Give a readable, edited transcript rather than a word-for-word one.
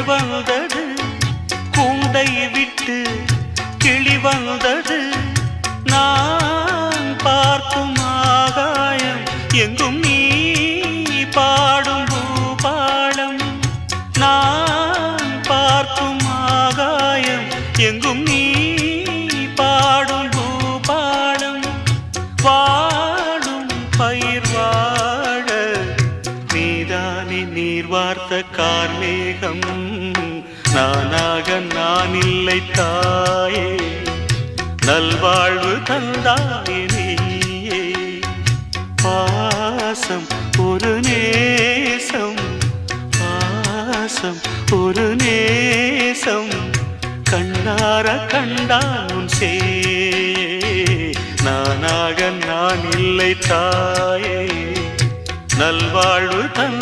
வந்தது, கூண்டை விட்டு கிளி வந்தது. நான் பார்க்கும் ஆகாயம் எங்கும் நீ பாடும் பூபாலம். நான் பார்க்கும் ஆகாயம் எங்கும் நீ பாடும் பூபாலம். வாடும் பயிர் வாழ நீதானே நீர் வார்த்த கார்மேகம். நானாக நான் இல்லை தாயே, நல்வாழ்வு தந்தாயே நீயே. பாசம் ஒரு நேசம், பாசம் ஒரு நேசம், கண்ணார கண்டான் சே. நானாக நான் இல்லை தாயே, நல்வாழ்வு தந்த